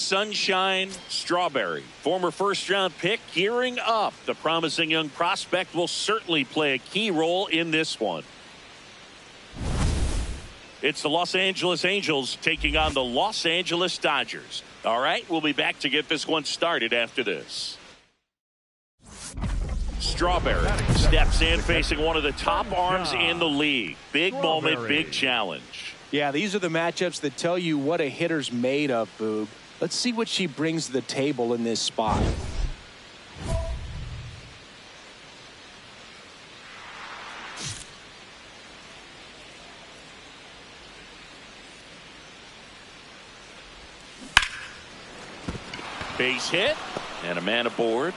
Sunshine Strawberry, former first-round pick, gearing up. The promising young prospect will certainly play a key role in this one. It's the Los Angeles Angels taking on the Los Angeles Dodgers. All right, we'll be back to get this one started after this. Strawberry steps in facing one of the top arms in the league. Big moment, big challenge. Yeah, these are the matchups that tell you what a hitter's made of, Boob. Let's see what she brings to the table in this spot. Base hit and a man aboard.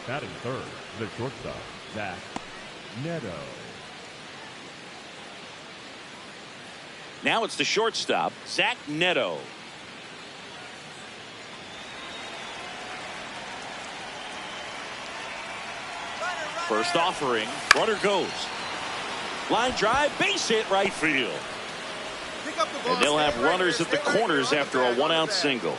Batting third, the shortstop, Zach Neto. Now it's the shortstop, Zach Neto. First offering, runner goes. Line drive, base hit, right field. And they'll have runners at the corners after a one-out single.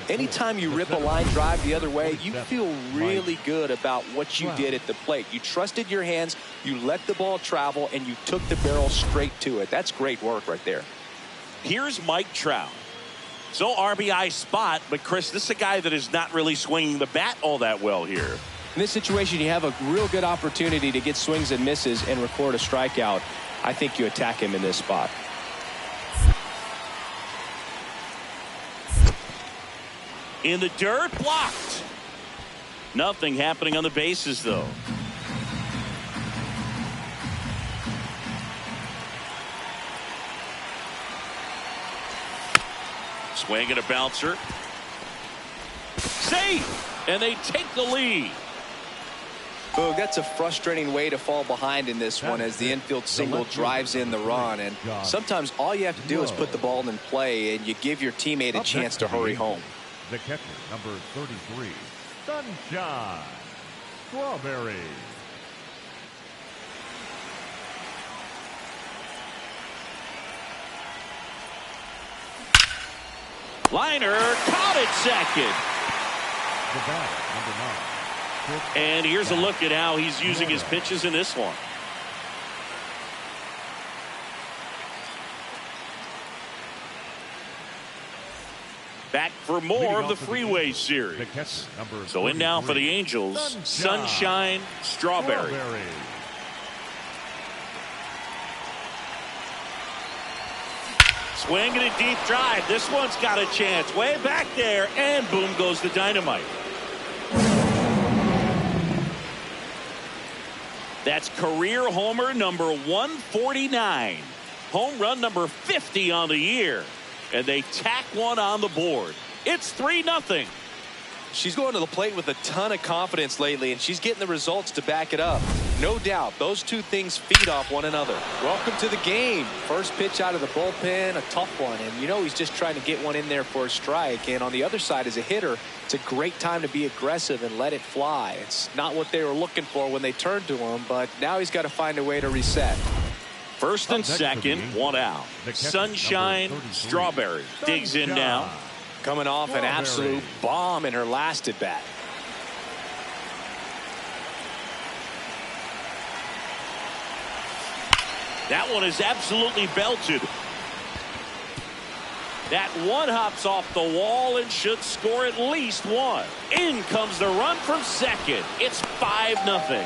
Anytime you rip a line drive the other way, you feel really good about what you did at the plate. You trusted your hands, you let the ball travel, and you took the barrel straight to it. That's great work right there. Here's Mike Trout. So RBI spot, but Chris, this is a guy that is not really swinging the bat all that well here. In this situation, you have a real good opportunity to get swings and misses and record a strikeout. I think you attack him in this spot. In the dirt, blocked. Nothing happening on the bases, though. Swing and a bouncer. Safe! And they take the lead. Boog, that's a frustrating way to fall behind in this one as the infield single drives in the run. And sometimes all you have to do is put the ball in play and you give your teammate a chance to hurry home. The catcher, number 33, Sunshine Strawberry. Liner caught at second. The batter, number 9. And here's a look at how he's using his pitches in this one. Back for more of the Freeway Series. So in now for the Angels, Sunshine Strawberry. Swing and a deep drive. This one's got a chance. Way back there, and boom goes the dynamite. That's career homer number 149. Home run number 50 on the year. And they tack one on the board. It's 3-0. She's going to the plate with a ton of confidence lately, and she's getting the results to back it up. No doubt, those two things feed off one another. Welcome to the game. First pitch out of the bullpen, a tough one. And you know he's just trying to get one in there for a strike. And on the other side, as a hitter, it's a great time to be aggressive and let it fly. It's not what they were looking for when they turned to him, but now he's got to find a way to reset. First and second, one out. Sunshine Strawberry digs in now. Coming off an absolute bomb in her last at bat. That one is absolutely belted. That one hops off the wall and should score at least one. In comes the run from second. It's 5-0.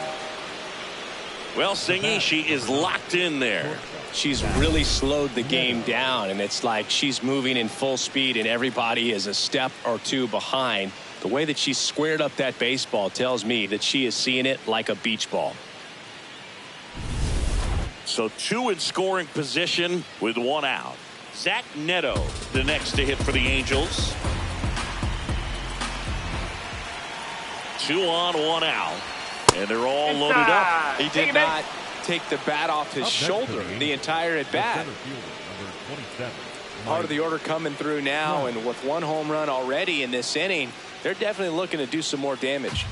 Well, Singy, she is locked in there. She's really slowed the game down, and it's like she's moving in full speed, and everybody is a step or two behind. The way that she squared up that baseball tells me that she is seeing it like a beach ball. So two in scoring position with one out. Zach Neto, the next to hit for the Angels. 2 on, 1 out. And they're all loaded up. He did not take the bat off his shoulder the entire at bat. Part of the order coming through now, and with one home run already in this inning, they're definitely looking to do some more damage.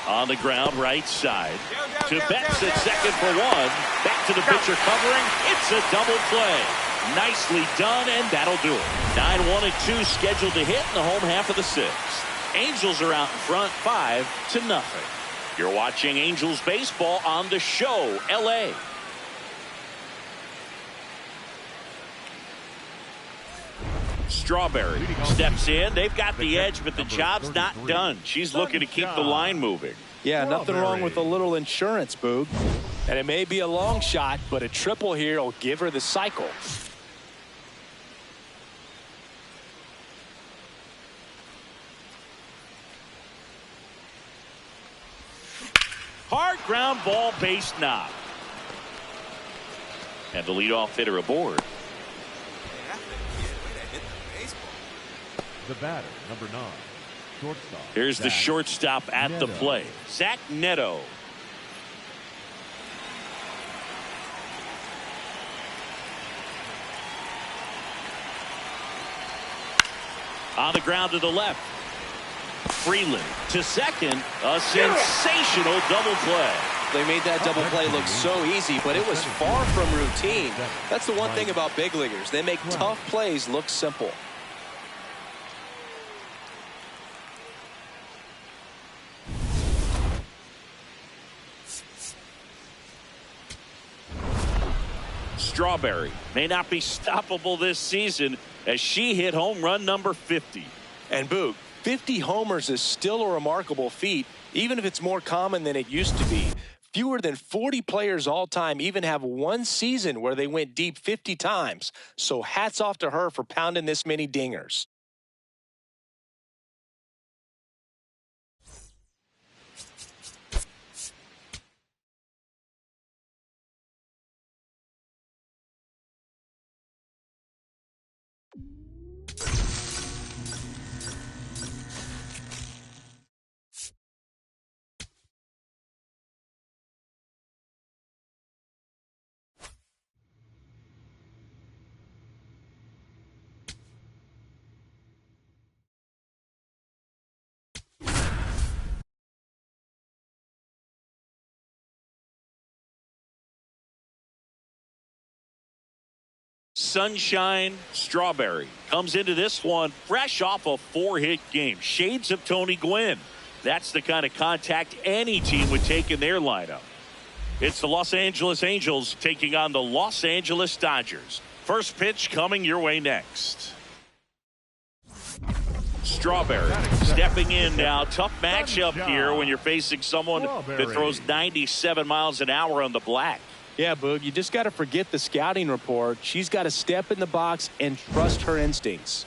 On the ground, right side. To Betts at second for one. Back to the pitcher covering. It's a double play. Nicely done, and that'll do it. 9-1 and 2 scheduled to hit in the home half of the sixth. Angels are out in front 5-0. You're watching Angels baseball on the show, LA. Strawberry steps in. They've got the edge, but the job's not done. She's looking to keep the line moving. Yeah, nothing wrong with a little insurance, Boog. And it may be a long shot, but a triple here will give her the cycle. Hard ground ball, base knock. And the leadoff hitter aboard. The batter, number 9, shortstop. Here's the shortstop at the plate, Zach Neto. On the ground to the left. Freeland to second. A sensational double play. They made that double play look so easy, but it was far from routine. That's the one thing about big leaguers. They make tough plays look simple. Strawberry may not be stoppable this season as she hit home run number 50. And Boog, 50 homers is still a remarkable feat, even if it's more common than it used to be. Fewer than 40 players all time even have one season where they went deep 50 times. So hats off to her for pounding this many dingers. Sunshine Strawberry comes into this one fresh off a 4-hit game. Shades of Tony Gwynn. That's the kind of contact any team would take in their lineup. It's the Los Angeles Angels taking on the Los Angeles Dodgers. First pitch coming your way next. Strawberry stepping in now. Tough matchup here when you're facing someone that throws 97 miles an hour on the black. Yeah, Boog, you just got to forget the scouting report. She's got to step in the box and trust her instincts.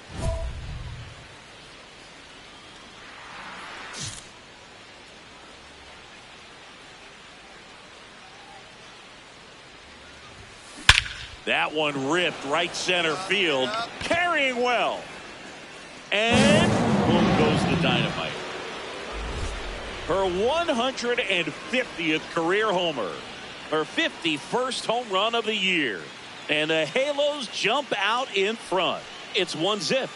That one ripped right center field, carrying well. And boom goes the dynamite. Her 150th career homer. Her 51st home run of the year. And the Halos jump out in front. It's 1-0.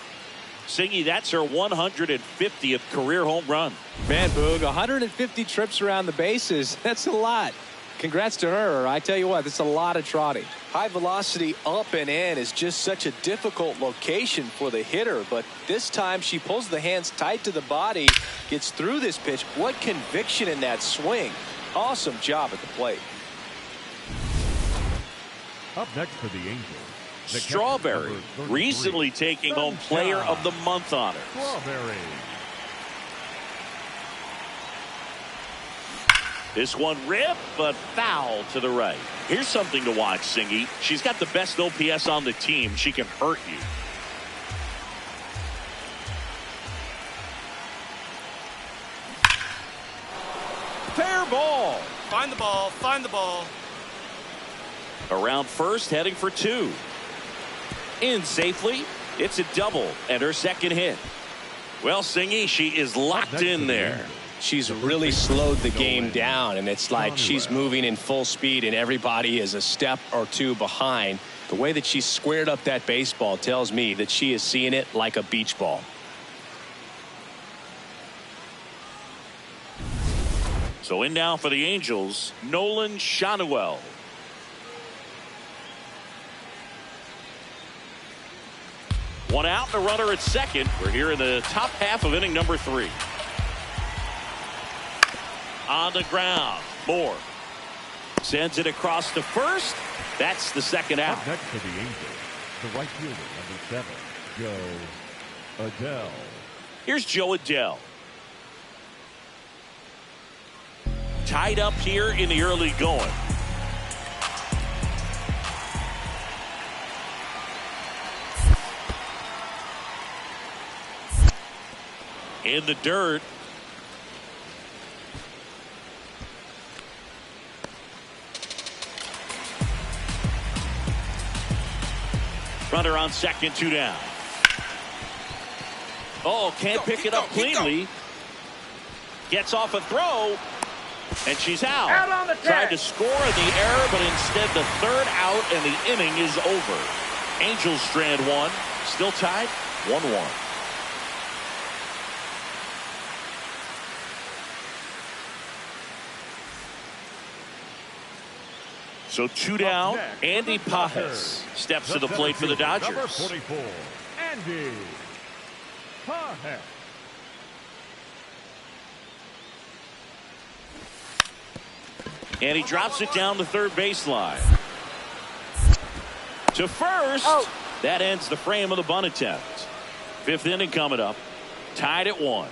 Singy, that's her 150th career home run. Man, Boog, 150 trips around the bases. That's a lot. Congrats to her. I tell you what, that's a lot of trotting. High velocity up and in is just such a difficult location for the hitter. But this time she pulls the hands tight to the body, gets through this pitch. What conviction in that swing. Awesome job at the plate. Up next for the Angels. Strawberry recently taking home Player of the Month honors. Strawberry. This one ripped, but foul to the right. Here's something to watch, Singy. She's got the best OPS on the team. She can hurt you. Fair ball. Find the ball. Find the ball. Around first, heading for 2. In safely. It's a double and her second hit. Well, Singy, she is locked in there. She's really slowed the game down, and it's like she's moving in full speed and everybody is a step or two behind. The way that she squared up that baseball tells me that she is seeing it like a beach ball. So in now for the Angels, Nolan Shanuel. One out, and a runner at second. We're here in the top half of inning number 3. On the ground, Moore sends it across to first. That's the second out. Up next for the Angels, the right fielder, number 7, Joe Adell. Here's Joe Adell. Tied up here in the early going. In the dirt. Runner on second, 2 down. Oh, can't pick it up cleanly. Gets off a throw, and she's out. On the Tried to score in the air, but instead the third out, and the inning is over. Angels strand 1, still tied 1-1. So 2 down. Andy Pajes steps to the plate for the Dodgers. Number 44, Andy Pajes. And he drops it down the third baseline. To first. That ends the frame of the bunt attempt. 5th inning coming up. Tied at 1.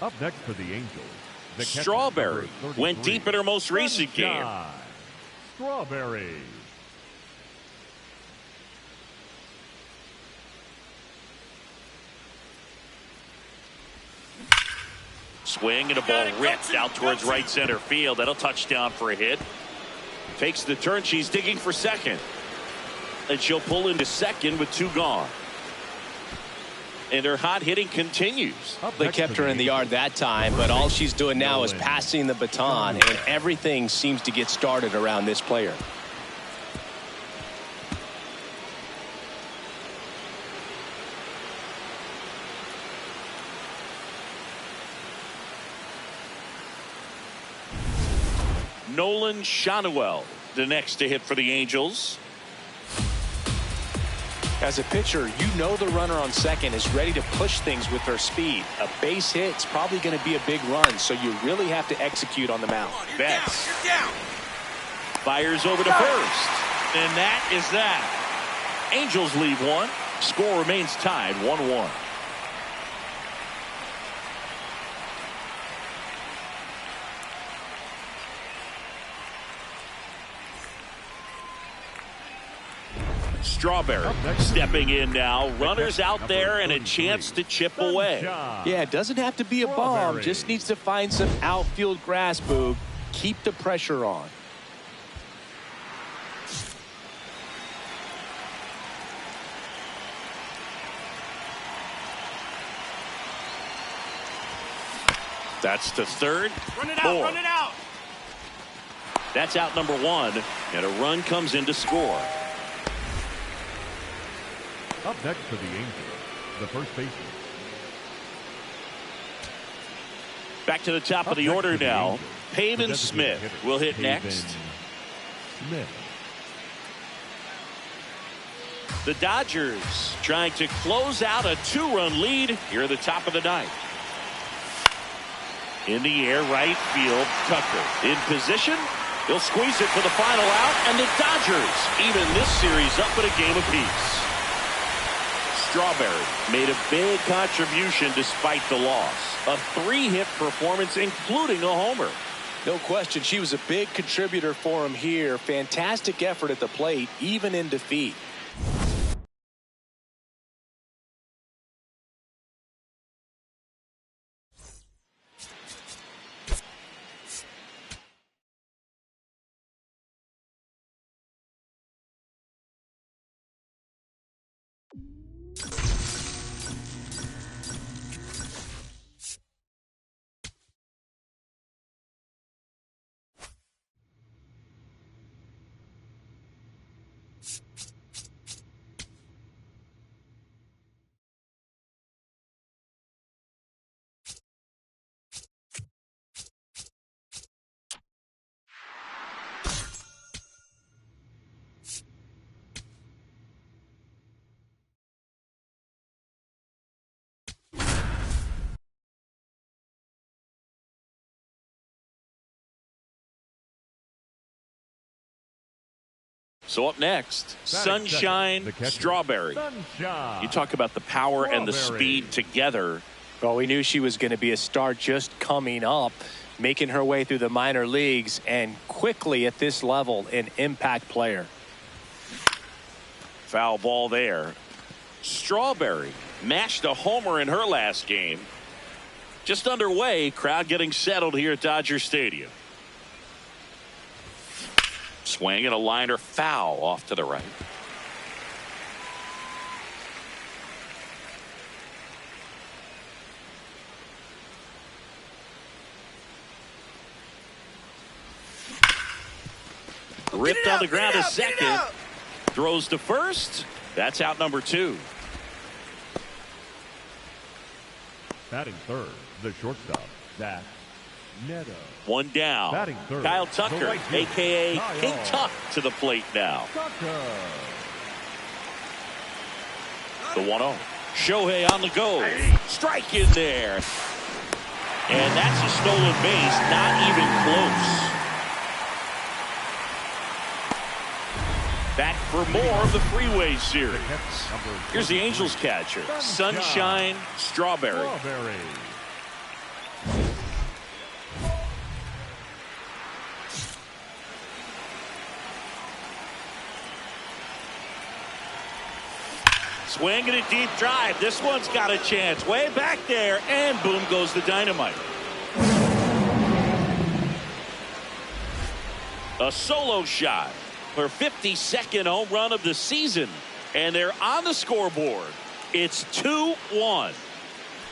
Up next for the Angels, the catcher, Strawberry number went 33, deep in her most recent game. Sunshine Strawberry. Swing and a ball ripped out towards right center field. That'll touchdown for a hit. Takes the turn. She's digging for second. And she'll pull into second with 2 gone. And her hot hitting continues. They kept her in the yard that time, but all she's doing now is passing the baton, and everything seems to get started around this player. Nolan Shanuel, the next to hit for the Angels. As a pitcher, you know the runner on second is ready to push things with her speed. A base hit's probably going to be a big run, so you really have to execute on the mound. Betts fires over to first, and that is that. Angels leave 1. Score remains tied 1-1. Strawberry stepping in now. Runners out there and a chance to chip away. Yeah, it doesn't have to be a bomb. Just needs to find some outfield grass, Boog. Keep the pressure on. That's to third. Run it out, run it out. That's out number 1, and a run comes in to score. Up next for the Angels, the first baseman. Back to the top of the order now. Pavin Smith will hit next. Smith. The Dodgers trying to close out a 2-run lead here at the top of the 9th. In the air, right field, Tucker in position. He'll squeeze it for the final out, and the Dodgers even this series up at a game apiece. Strawberry made a big contribution despite the loss. A 3-hit performance, including a homer. No question, she was a big contributor for him here. Fantastic effort at the plate, even in defeat. So up next, Sunshine Strawberry. You talk about the power and the speed together. Well, we knew she was going to be a star just coming up, making her way through the minor leagues, and quickly at this level, an impact player. Foul ball there. Strawberry mashed a homer in her last game. Just underway, crowd getting settled here at Dodger Stadium. Swing and a liner foul off to the right. Ripped on the ground to second. Throws to first. That's out number 2. Batting third, the shortstop, Zach Neto. One down. Batting third, Kyle Tucker, right field, a.k.a. Kyle King Tuck, to the plate now. Tucker. The 1-0. Shohei on the go. Strike in there. And that's a stolen base. Not even close. Back for more of the Freeway Series. Here's the Angels catcher, Sunshine Strawberry. Swing and a deep drive. This one's got a chance. Way back there, and boom goes the dynamite. A solo shot. Her 52nd home run of the season, and they're on the scoreboard. It's 2-1.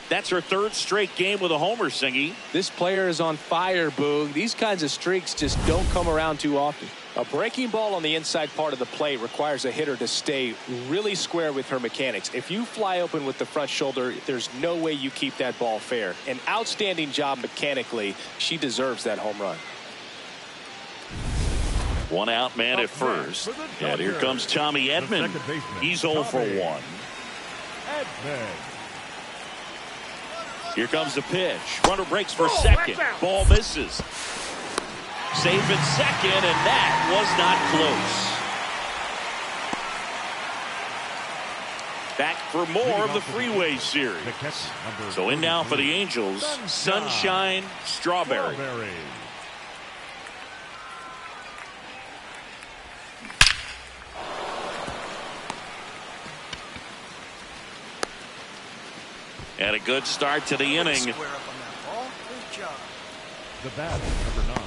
That's her 3rd straight game with a homer, Singy. This player is on fire, Boog. These kinds of streaks just don't come around too often. A breaking ball on the inside part of the plate requires a hitter to stay really square with her mechanics. If you fly open with the front shoulder, there's no way you keep that ball fair. An outstanding job mechanically. She deserves that home run. One out man at first. And here comes Tommy Edman. He's 0 for 1. Here comes the pitch. Runner breaks for second. Ball misses. Safe at second, and that was not close. Back for more of the Freeway Series. So in now for the Angels, Sunshine Strawberry. And a good start to the inning. The bat, number 9.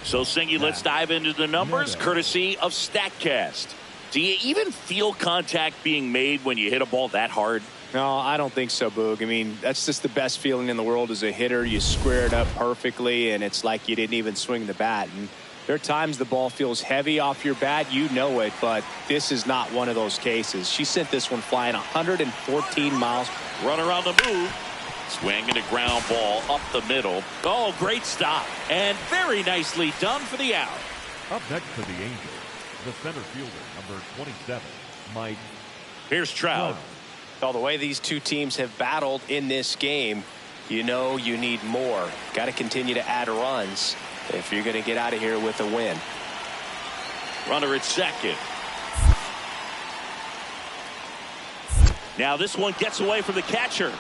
So, Singy, let's dive into the numbers, courtesy of StatCast. Do you even feel contact being made when you hit a ball that hard? No, I don't think so, Boog. I mean, that's just the best feeling in the world as a hitter. You square it up perfectly, and it's like you didn't even swing the bat. And there are times the ball feels heavy off your bat. You know it, but this is not one of those cases. She sent this one flying 114 miles. Runner on the move. Swing and a ground ball up the middle. Oh, great stop. And very nicely done for the out. Up next to the Angels, the center fielder, number 27, Mike. Here's Trout. Well, the way these two teams have battled in this game, you know you need more. Got to continue to add runs if you're going to get out of here with a win. Runner at second. Now this one gets away from the catcher,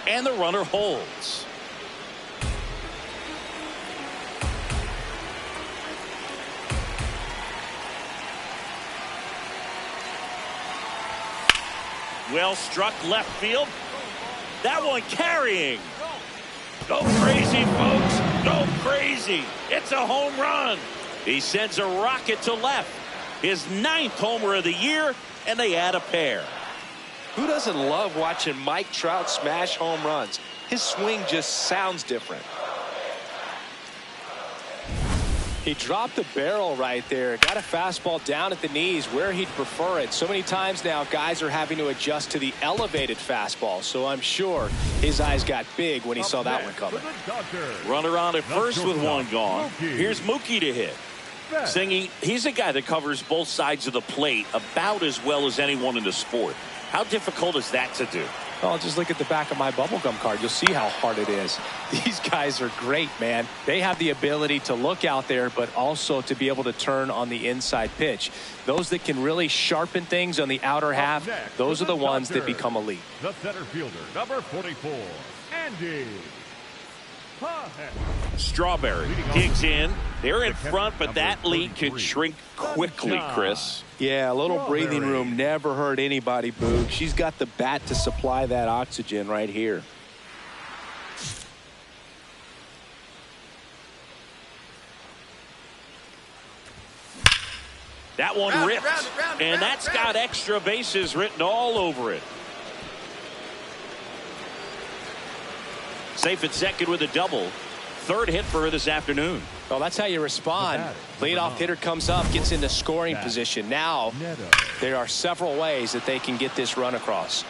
and the runner holds. Well struck left field. That one carrying. Go crazy, folks. Go crazy. It's a home run. He sends a rocket to left. His 9th homer of the year, and they add a pair. Who doesn't love watching Mike Trout smash home runs? His swing just sounds different. He dropped the barrel right there. Got a fastball down at the knees where he'd prefer it. So many times now guys are having to adjust to the elevated fastball. So I'm sure his eyes got big when he saw that one coming. Runner on at first with one gone. Here's Mookie to hit. Singy, he's a guy that covers both sides of the plate about as well as anyone in the sport. How difficult is that to do? Oh, just look at the back of my bubblegum card. You'll see how hard it is. These guys are great, man. They have the ability to look out there, but also to be able to turn on the inside pitch. Those that can really sharpen things on the outer half, those are the ones that become elite. The center fielder, number 44, Andy. Strawberry digs in. They're in front, but that lead can shrink quickly, Chris. Yeah, a little breathing room never hurt anybody, Boog. She's got the bat to supply that oxygen right here. That one ripped, and that's got extra bases written all over it. Safe at second with a double. Third hit for her this afternoon. Well, that's how you respond. Leadoff hitter comes up, gets into scoring position. Now, there are several ways that they can get this run across.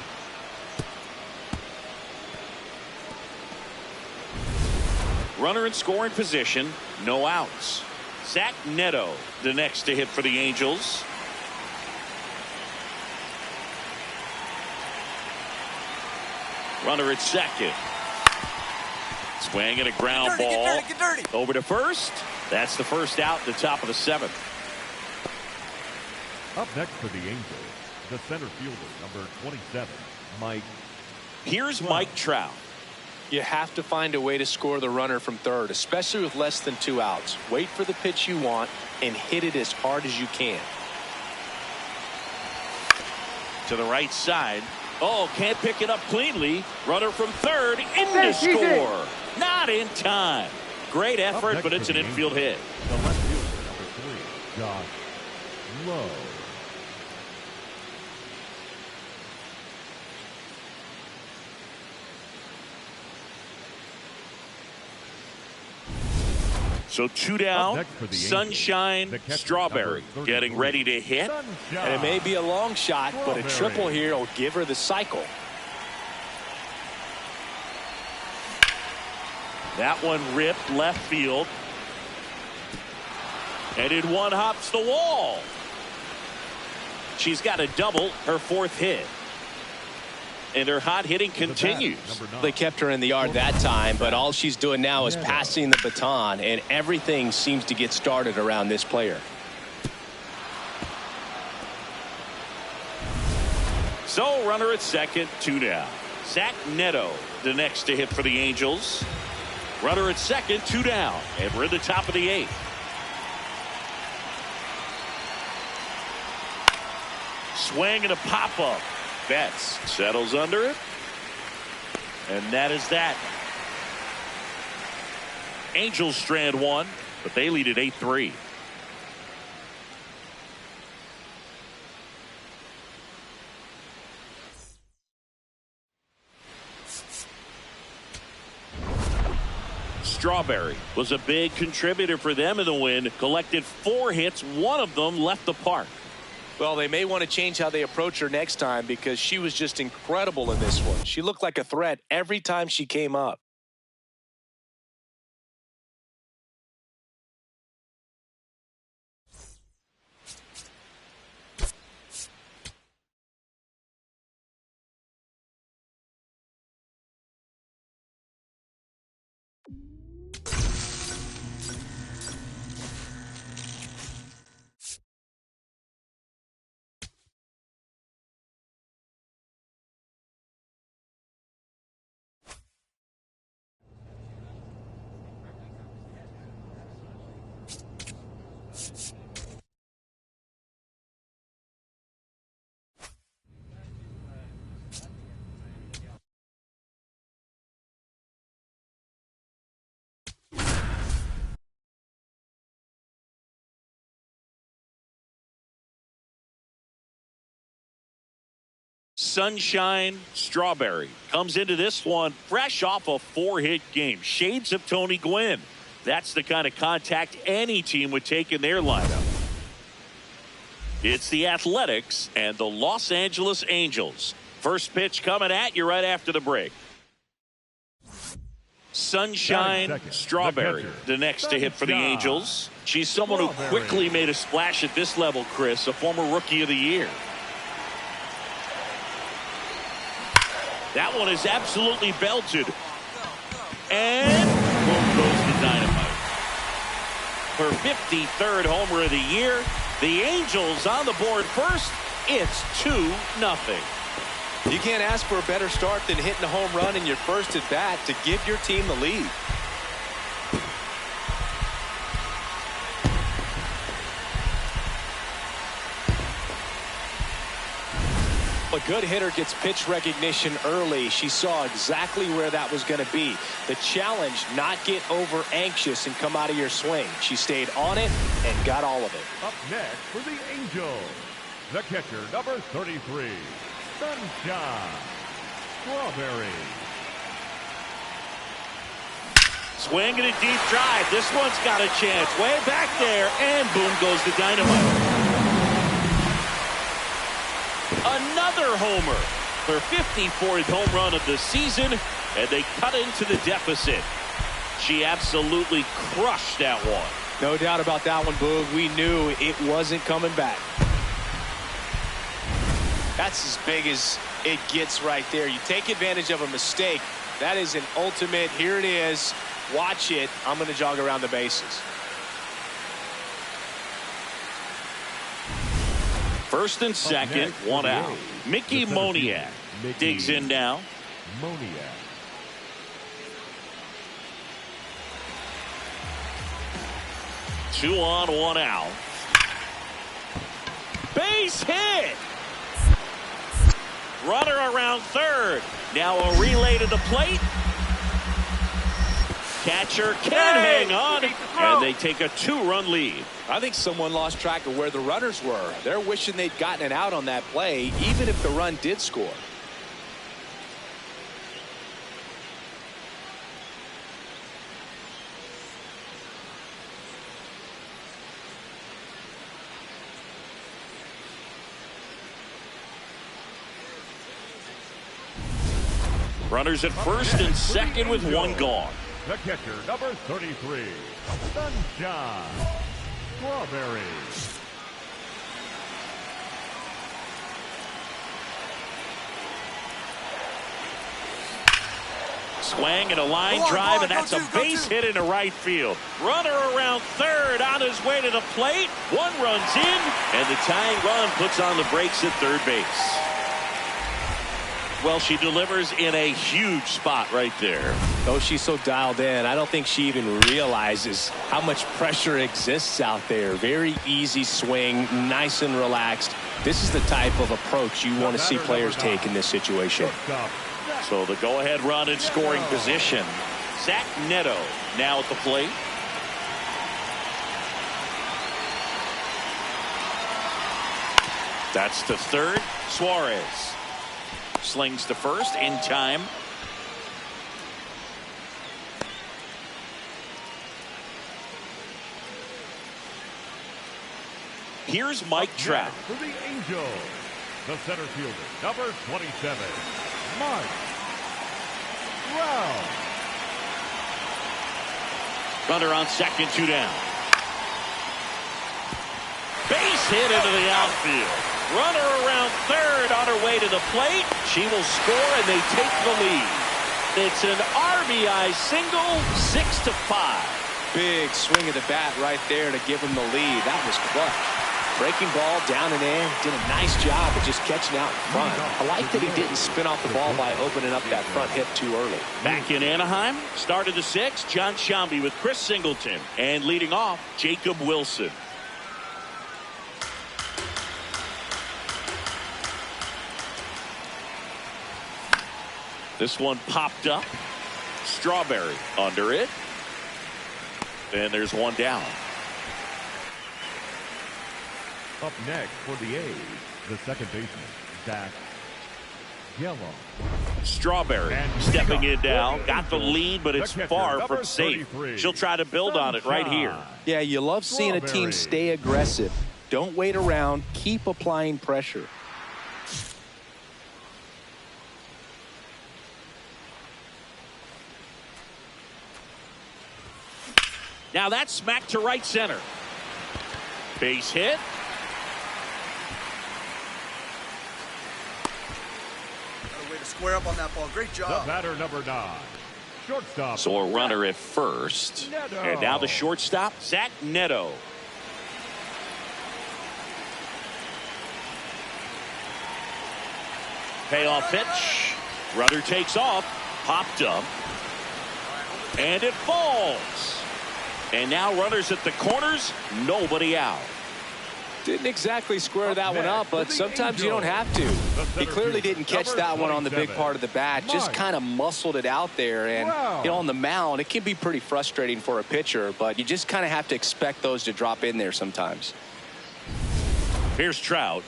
Runner in scoring position, no outs. Zach Neto, the next to hit for the Angels. Runner at second. Swing and a ground ball. Get dirty. Over to first. That's the first out, the top of the seventh. Up next for the Angels, the center fielder, number 27, Mike. Here's Mike Trout. You have to find a way to score the runner from third, especially with less than 2 outs. Wait for the pitch you want and hit it as hard as you can. To the right side. Oh, can't pick it up cleanly. Runner from third in to score. Not in time. Great effort, but it's an infield hit. The left fielder, number 3, Josh Lowe. So 2 down, Sunshine Strawberry getting ready to hit. And it may be a long shot, but a triple here will give her the cycle. That one ripped left field. And in one hops the wall. She's got a double, her 4th hit. And her hot hitting continues. They kept her in the yard that time, but all she's doing now is passing the baton, and everything seems to get started around this player. So runner at second, 2 down. Zach Neto, the next to hit for the Angels. Runner at second, 2 down, and we're at the top of the 8th. Swing and a pop-up. Betts settles under it. And that is that. Angels strand 1, but they lead at 8-3. Strawberry was a big contributor for them in the win. Collected 4 hits. 1 of them left the park. Well, they may want to change how they approach her next time because she was just incredible in this one. She looked like a threat every time she came up. Sunshine Strawberry comes into this one fresh off a 4-hit game. Shades of Tony Gwynn. That's the kind of contact any team would take in their lineup. It's the Athletics and the Los Angeles Angels. First pitch coming at you right after the break. Sunshine Strawberry, the next to hit for the Angels. She's someone who quickly made a splash at this level, Chris, a former Rookie of the Year. That one is absolutely belted. And boom goes the dynamite. Her 53rd homer of the year. The Angels on the board first. It's 2-0. You can't ask for a better start than hitting a home run in your first at bat to give your team the lead. A good hitter gets pitch recognition early. She saw exactly where that was going to be. The challenge, not get over anxious and come out of your swing. She stayed on it and got all of it. Up next for the Angels, the catcher, number 33, Sunshine Strawberry. Swing and a deep drive. This one's got a chance. Way back there, and boom goes the dynamite. Another homer. Their 54th home run of the season, and they cut into the deficit. She absolutely crushed that one. No doubt about that one, Boog. We knew it wasn't coming back. That's as big as it gets right there. You take advantage of a mistake. That is an ultimate. Here it is. Watch it. I'm going to jog around the bases. First and second, one out. Mickey Moniak digs in now. Moniak. Two on, one out. Base hit. Runner around third. Now a relay to the plate. Catcher can hang on, and they take a 2-run lead. I think someone lost track of where the runners were. They're wishing they'd gotten it out on that play, even if the run did score. Runners at first and second with one gone. The catcher, number 33, Sunshine Strawberry. Swing and a line drive, and that's a base hit into right field. Runner around third on his way to the plate. One runs in, and the tying run puts on the brakes at third base. Well, she delivers in a huge spot right there. Though she's so dialed in, I don't think she even realizes how much pressure exists out there. Very easy swing, nice and relaxed. This is the type of approach you want to see players take in this situation. So the go-ahead run in scoring position. Zach Neto now at the plate. That's to third. Suarez slings to first in time. Here's Mike Trout. For the Angels, the center fielder, number 27, Mike Trout. Runner on second, 2 down. Base hit into the outfield. Runner around third on her way to the plate. She will score, and they take the lead. It's an RBI single, 6-5. Big swing of the bat right there to give them the lead. That was clutch. Breaking ball down and in. Did a nice job of just catching out in front. I like that he didn't spin off the ball by opening up that front hip too early. Back in Anaheim, start of the 6th, John Sciambi with Chris Singleton. And leading off, Jacob Wilson. This one popped up. Strawberry under it. And there's one down. Up next for the A's, the second baseman, Zach Gallo. Strawberry stepping in now. Got the lead, but it's far from safe. She'll try to build on it right here. Yeah, you love seeing a team stay aggressive. Don't wait around. Keep applying pressure. Now that's smacked to right center. Base hit. Way to square up on that ball. Great job. The batter, number 9. Shortstop. So a runner at first. Neto. And now the shortstop, Zach Neto. Payoff pitch. Runner takes off. Popped up. And it falls. And now runners at the corners. Nobody out. Didn't exactly square that one up, but sometimes you don't have to. He clearly didn't catch that one on the big part of the bat. Just kind of muscled it out there. And, you know, on the mound, it can be pretty frustrating for a pitcher, but you just kind of have to expect those to drop in there sometimes. Here's Trout.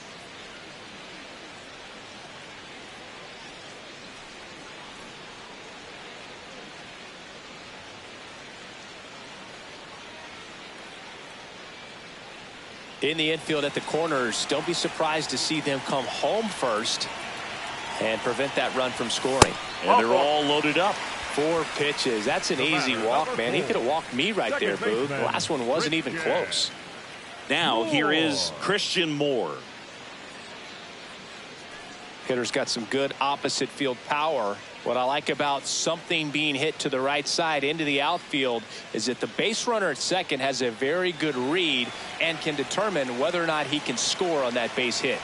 In the infield at the corners, don't be surprised to see them come home first and prevent that run from scoring. And they're all loaded up. 4 pitches. That's an easy walk, man. He could have walked me right there, Boog. The last one wasn't even close. Now here is Christian Moore. Hitter's got some good opposite field power. What I like about something being hit to the right side into the outfield is that the base runner at second has a very good read and can determine whether or not he can score on that base hit.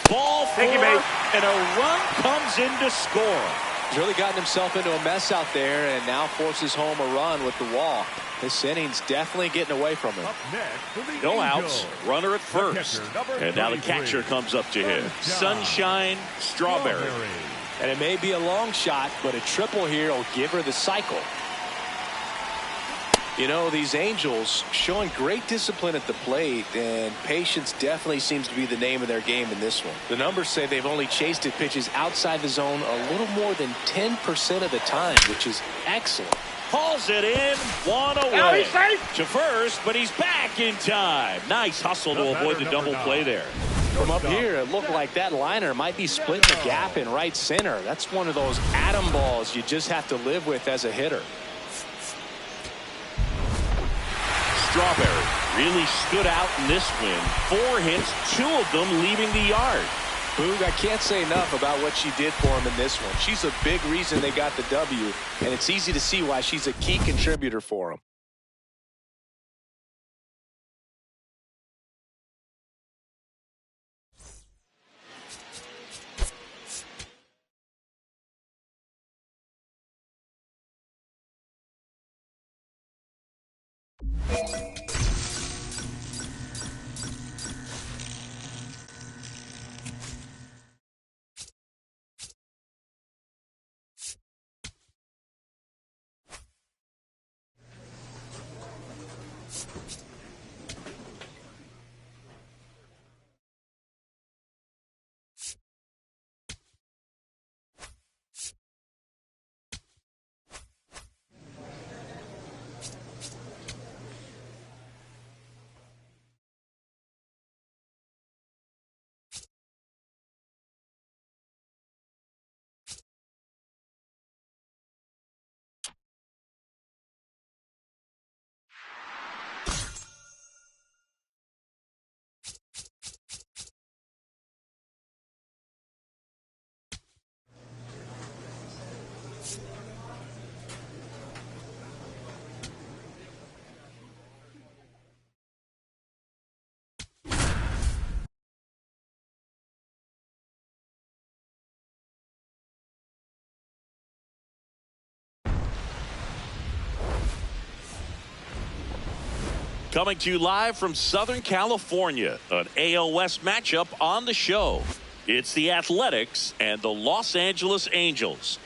Ball 4, and a run comes in to score. He's really gotten himself into a mess out there and now forces home a run with the walk. This inning's definitely getting away from him. No outs, runner at first. And now the catcher comes up to him. Sunshine Strawberry. And it may be a long shot, but a triple here will give her the cycle. You know, these Angels showing great discipline at the plate, and patience definitely seems to be the name of their game in this one. The numbers say they've only chased at pitches outside the zone a little more than 10% of the time, which is excellent. Hauls it in, 1 away to first, but he's back in time. Nice hustle to avoid the double play there. From up here, it looked like that liner might be splitting the gap in right center. That's one of those atom balls you just have to live with as a hitter. Strawberry really stood out in this win. 4 hits, 2 of them leaving the yard. Boog, I can't say enough about what she did for him in this one. She's a big reason they got the W, and it's easy to see why she's a key contributor for them. Coming to you live from Southern California, an AL West matchup on the show. It's the Athletics and the Los Angeles Angels.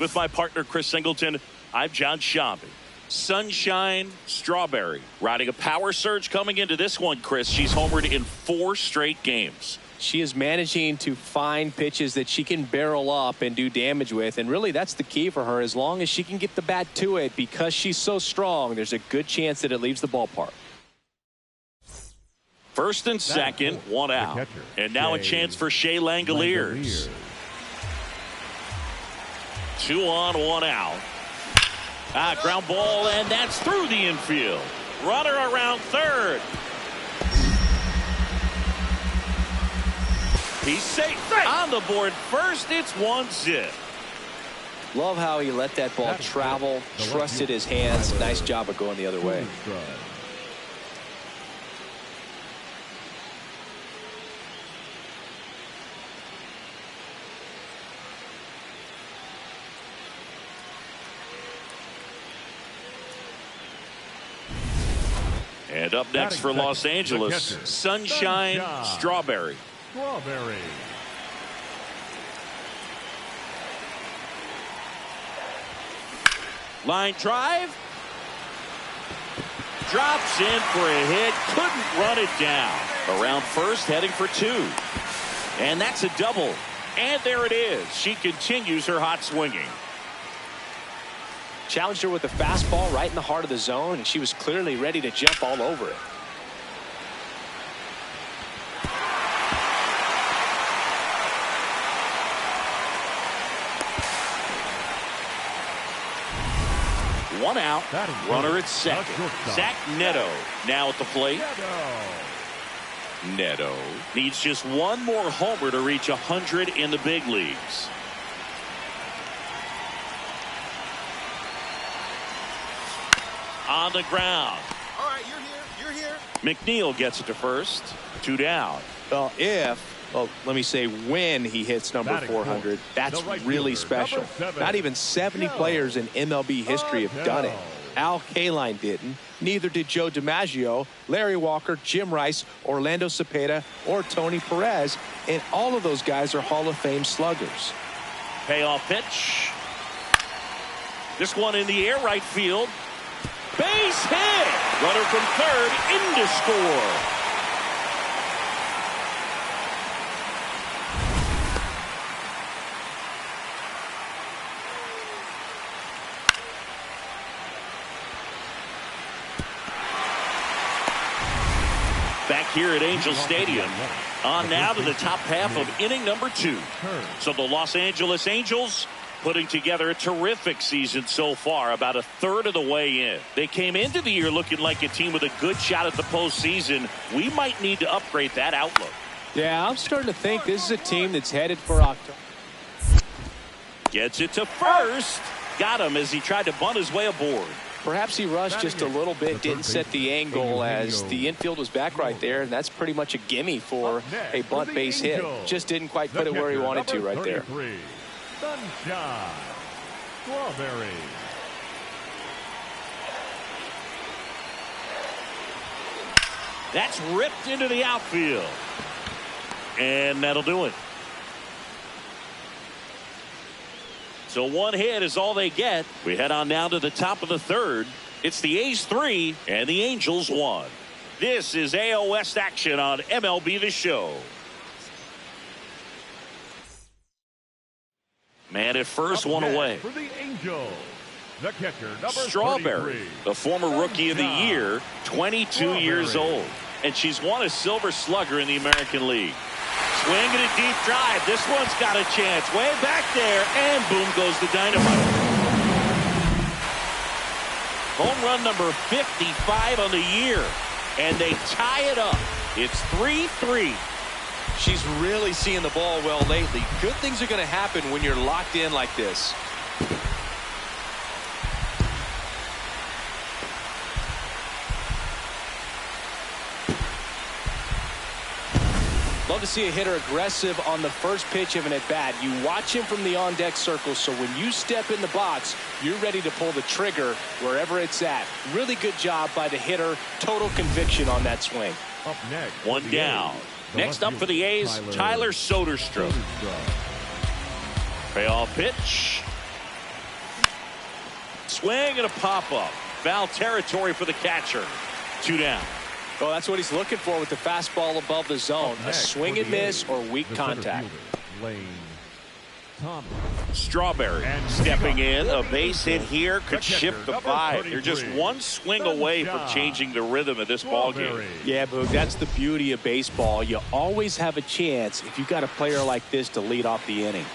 With my partner, Chris Singleton, I'm John Shambi. Sunshine Strawberry riding a power surge coming into this one, Chris. She's homered in 4 straight games. She is managing to find pitches that she can barrel up and do damage with, and really that's the key for her. As long as she can get the bat to it, because she's so strong, there's a good chance that it leaves the ballpark. First and second, one out. And now a chance for Shea Langoliers. 2 on, 1 out. Ground ball, and that's through the infield. Runner around third. He's safe on the board first. It's 1-0. Love how he let that ball travel, trusted his hands. Nice job of going the other way. And up next for Los Angeles, Sunshine Strawberry. Line drive. Drops in for a hit. Couldn't run it down. Around first, heading for 2. And that's a double. And there it is. She continues her hot swinging. Challenged her with a fastball right in the heart of the zone, and she was clearly ready to jump all over it. One out, runner at second. Zach Neto now at the plate. Neto needs just one more homer to reach 100 in the big leagues. On the ground. All right, you're here. McNeil gets it to first. 2 down. Well, let me say when he hits number 400, that's really special. Not even 70 players in MLB history have done it. Al Kaline didn't. Neither did Joe DiMaggio, Larry Walker, Jim Rice, Orlando Cepeda, or Tony Perez. And all of those guys are Hall of Fame sluggers. Payoff pitch. This one in the air, right field. Base hit. Runner from third in to score. Back here at Angel Stadium. On now to the top half of inning number 2. So the Los Angeles Angels putting together a terrific season so far, about a third of the way in. They came into the year looking like a team with a good shot at the postseason. We might need to upgrade that outlook. Yeah, I'm starting to think this is a team that's headed for October. Gets it to first. Got him as he tried to bunt his way aboard. Perhaps he rushed just a little bit, didn't set the angle as the infield was back right there, and that's pretty much a gimme for a bunt base hit. Just didn't quite put it where he wanted to right there. Sunshine Strawberry. That's ripped into the outfield. And that'll do it. So one hit is all they get. We head on now to the top of the third. It's the A's 3 and the Angels 1. This is AL West action on MLB The Show. Man at first, one away. For the Angels, the catcher, number Strawberry, 33. the former Rookie of the Year, 22 years old. And she's won a Silver Slugger in the American League. Swing and a deep drive. This one's got a chance. Way back there, and boom goes the dynamite. Home run number 55 on the year. And they tie it up. It's 3-3. She's really seeing the ball well lately. Good things are going to happen when you're locked in like this. Love to see a hitter aggressive on the first pitch of an at-bat. You watch him from the on-deck circle, so when you step in the box, you're ready to pull the trigger wherever it's at. Really good job by the hitter. Total conviction on that swing. Up next, one down. Next up for the A's, Tyler Soderstrom. Payoff pitch. Swing and a pop-up. Foul territory for the catcher. 2 down. Well, that's what he's looking for with the fastball above the zone. A swing and miss or weak contact. Strawberry stepping in. A base hit here could shift the vibe. You're just one swing away from changing the rhythm of this ball game. Yeah, Boog, that's the beauty of baseball. You always have a chance if you've got a player like this to lead off the inning.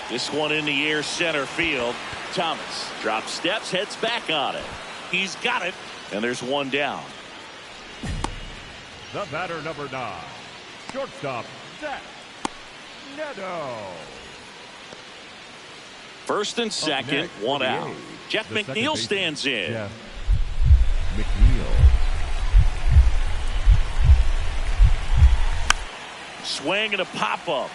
This one in the air, center field. Thomas drops steps, heads back on it. He's got it, and there's one down. The batter, number 9, shortstop, Zach Neto. First and second, one out. Jeff McNeil stands in. Jeff McNeil. Swing and a pop-up.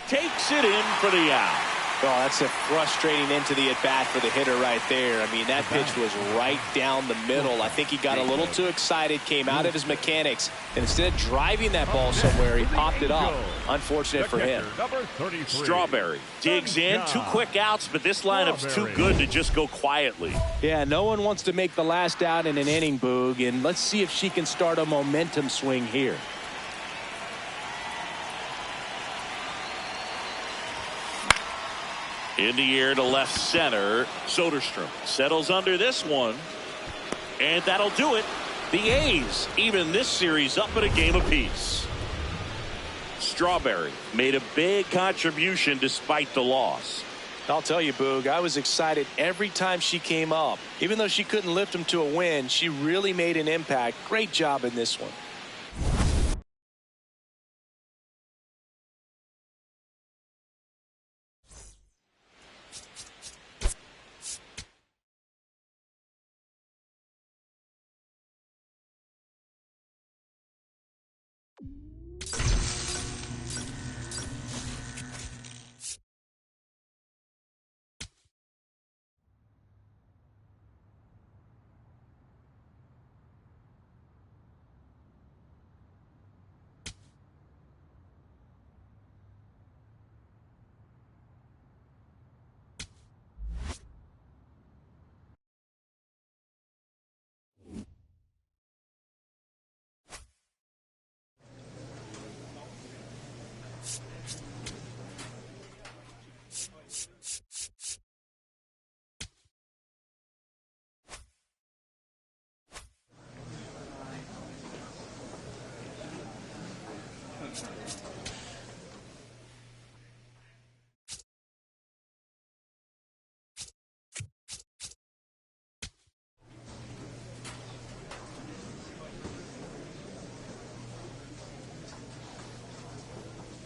Takes it in for the out. Oh, that's a frustrating end to the at-bat for the hitter right there. I mean, that pitch was right down the middle. I think he got a little too excited, came out of his mechanics, and instead of driving that ball somewhere, he popped it up. Unfortunate for him. Strawberry digs in. 2 quick outs, but this lineup's too good to just go quietly. Yeah, no one wants to make the last out in an inning, Boog, and let's see if she can start a momentum swing here. In the air to left center. Soderstrom settles under this one. And that'll do it. The A's even this series up at a game apiece. Strawberry made a big contribution despite the loss. I'll tell you, Boog, I was excited every time she came up. Even though she couldn't lift them to a win, she really made an impact. Great job in this one.